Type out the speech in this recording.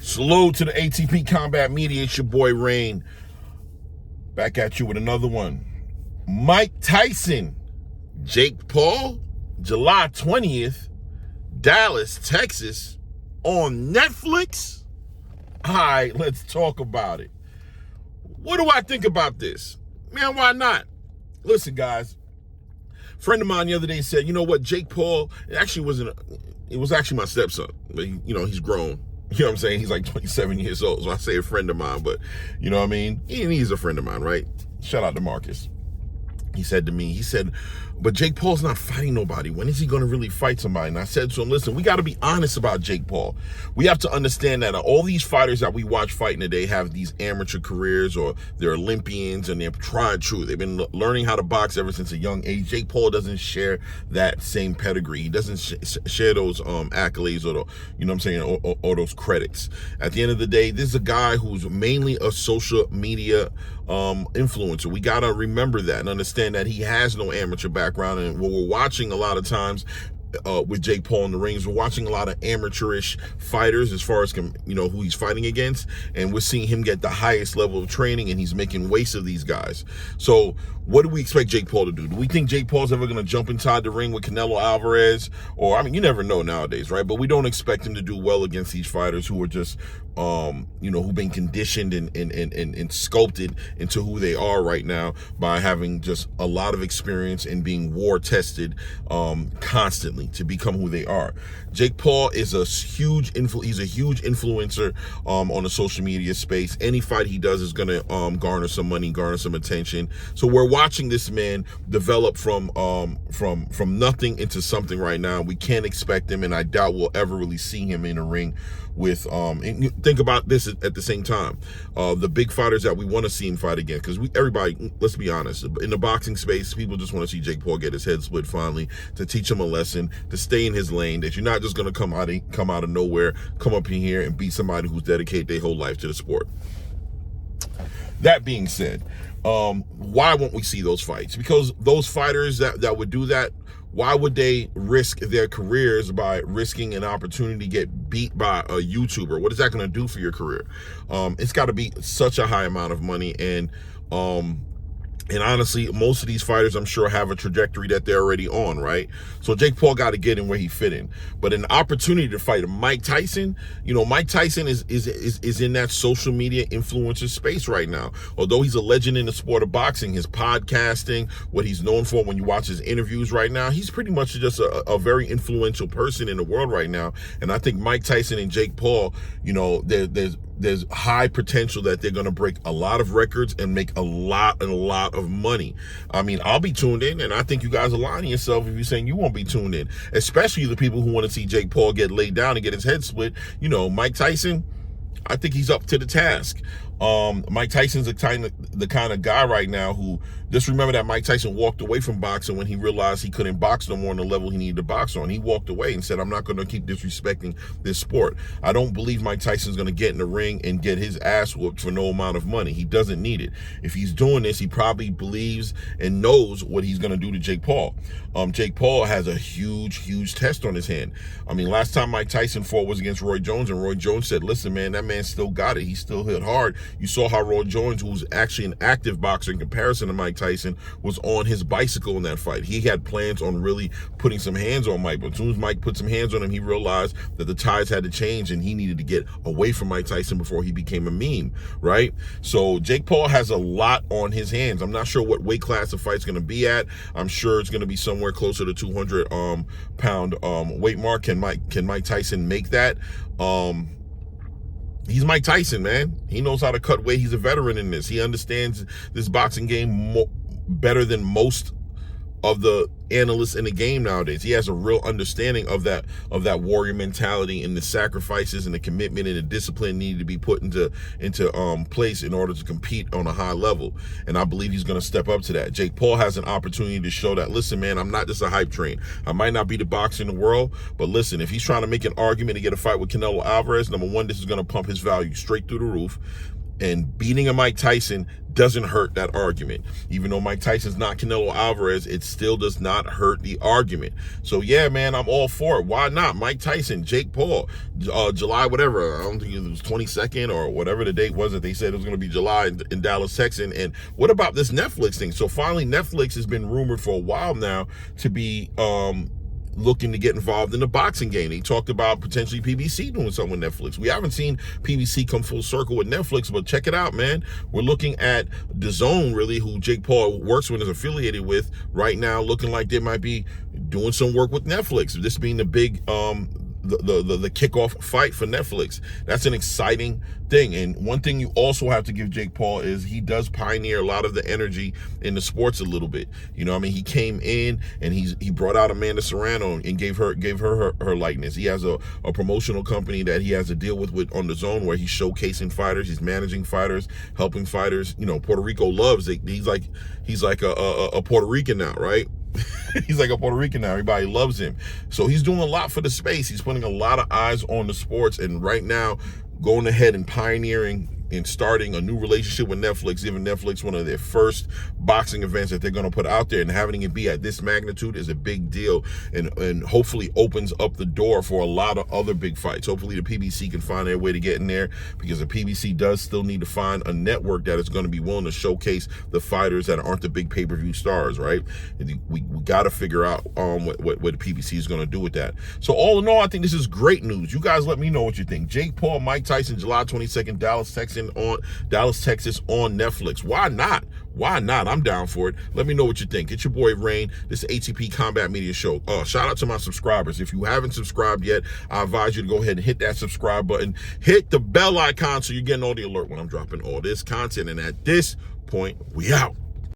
Salute to the ATP Combat Media. It's your boy Rain. Back at you with another one. Mike Tyson, Jake Paul, July 20th, Dallas, Texas, on Netflix. All right, let's talk about it. What do I think about this? Man, why not? Listen, guys. A friend of mine the other day said, you know what, Jake Paul, it was actually my stepson, but he's grown. You know what I'm saying? He's like 27 years old, so I say a friend of mine, but you know what I mean? He's a friend of mine, right? Shout out to Marcus. He said to me, but Jake Paul's not fighting nobody. When is he going to really fight somebody? And I said to him, listen, we got to be honest about Jake Paul. We have to understand that all these fighters that we watch fighting today have these amateur careers, or they're Olympians, and they're tried true. They've been learning how to box ever since a young age. Jake Paul doesn't share that same pedigree. He doesn't share those accolades or those credits. At the end of the day, this is a guy who's mainly a social media influencer. We got to remember that and understand that he has no amateur background. And what we're watching a lot of times with Jake Paul in the rings, we're watching a lot of amateurish fighters as far as who he's fighting against, and we're seeing him get the highest level of training, and he's making waste of these guys. So what do we expect Jake Paul to do? Do we think Jake Paul's ever going to jump inside the ring with Canelo Alvarez? Or, you never know nowadays, right? But we don't expect him to do well against these fighters who are just who've been conditioned and sculpted into who they are right now by having just a lot of experience and being war tested constantly to become who they are. Jake Paul is he's a huge influencer on the social media space. Any fight he does is going to garner some money, garner some attention. So we're watching this man develop from nothing into something right now. We can't expect him, and I doubt we'll ever really see him in a ring with and think about this at the same time, the big fighters that we want to see him fight again, because everybody, let's be honest, in the boxing space, people just want to see Jake Paul get his head split finally, to teach him a lesson, to stay in his lane, that you're not just going to come out of nowhere, come up in here and beat somebody who's dedicated their whole life to the sport. That being said, why won't we see those fights? Because those fighters that would do that, why would they risk their careers by risking an opportunity to get beat by a YouTuber? What is that going to do for your career? It's got to be such a high amount of money, and honestly, most of these fighters, I'm sure, have a trajectory that they're already on, right? So Jake Paul got to get in where he fit in. But an opportunity to fight Mike Tyson, Mike Tyson is in that social media influencer space right now. Although he's a legend in the sport of boxing, his podcasting, what he's known for when you watch his interviews right now, he's pretty much just a very influential person in the world right now. And I think Mike Tyson and Jake Paul, there's high potential that they're going to break a lot of records and make a lot of money. I'll be tuned in, and I think you guys are lying to yourself if you're saying you won't be tuned in, especially the people who want to see Jake Paul get laid down and get his head split. Mike Tyson, I think he's up to the task. Mike Tyson's the kind of guy right now who, just remember that Mike Tyson walked away from boxing when he realized he couldn't box no more on the level he needed to box on. He walked away and said, I'm not going to keep disrespecting this sport. I don't believe Mike Tyson's going to get in the ring and get his ass whooped for no amount of money. He doesn't need it. If he's doing this, he probably believes and knows what he's going to do to Jake Paul. Jake Paul has a huge test on his hand. Last time Mike Tyson fought was against Roy Jones, and Roy Jones said, listen, man, that man still got it. He still hit hard. You saw how Roy Jones, who's actually an active boxer in comparison to Mike Tyson, was on his bicycle in that fight. He had plans on really putting some hands on Mike, but as soon as Mike put some hands on him, he realized that the tides had to change and he needed to get away from Mike Tyson before he became a meme, right? So Jake Paul has a lot on his hands. I'm not sure what weight class the fight's going to be at. I'm sure it's going to be somewhere closer to 200 pound weight mark. Can Mike Tyson make that? He's Mike Tyson, man. He knows how to cut weight. He's a veteran in this. He understands this boxing game better than most of the analysts in the game nowadays. He has a real understanding of that warrior mentality and the sacrifices and the commitment and the discipline needed to be put into place in order to compete on a high level. And I believe he's going to step up to that. Jake Paul has an opportunity to show that, listen, man, I'm not just a hype train. I might not be the boxer in the world, but listen, if he's trying to make an argument to get a fight with Canelo Alvarez, number one, this is going to pump his value straight through the roof. And beating a Mike Tyson doesn't hurt that argument. Even though Mike Tyson's not Canelo Alvarez, it still does not hurt the argument. So yeah, man, I'm all for it. Why not? Mike Tyson, Jake Paul, July whatever. I don't think it was 22nd or whatever the date was that they said it was going to be July in Dallas, Texas. And what about this Netflix thing? So finally, Netflix has been rumored for a while now to be looking to get involved in the boxing game. They talked about potentially PBC doing something with Netflix. We haven't seen PBC come full circle with Netflix, but check it out, man. We're looking at DAZN, really, who Jake Paul works with, is affiliated with right now, looking like they might be doing some work with Netflix. This being the big the kickoff fight for Netflix. That's an exciting thing. And one thing you also have to give Jake Paul is he does pioneer a lot of the energy in the sports a little bit. You know, I mean, he came in and he brought out Amanda Serrano and gave her her likeness. He has a promotional company that he has a deal with on DAZN where he's showcasing fighters, he's managing fighters, helping fighters. You know, Puerto Rico loves it. He's like a Puerto Rican now, right? He's like a Puerto Rican now. Everybody loves him. So he's doing a lot for the space. He's putting a lot of eyes on the sports, and right now going ahead and pioneering and starting a new relationship with Netflix, giving Netflix one of their first boxing events that they're going to put out there, and having it be at this magnitude is a big deal, and hopefully opens up the door for a lot of other big fights. Hopefully the PBC can find their way to get in there, because the PBC does still need to find a network that is going to be willing to showcase the fighters that aren't the big pay-per-view stars, right? We got to figure out what the PBC is going to do with that. So all in all, I think this is great news. You guys let me know what you think. Jake Paul, Mike Tyson, July 22nd, Dallas, Texas on Netflix. Why not? Why not? I'm down for it. Let me know what you think. It's your boy Rain. This is ATP Combat Media Show. Shout out to my subscribers. If you haven't subscribed yet, I advise you to go ahead and hit that subscribe button. Hit the bell icon so you're getting all the alert when I'm dropping all this content. And at this point, we out.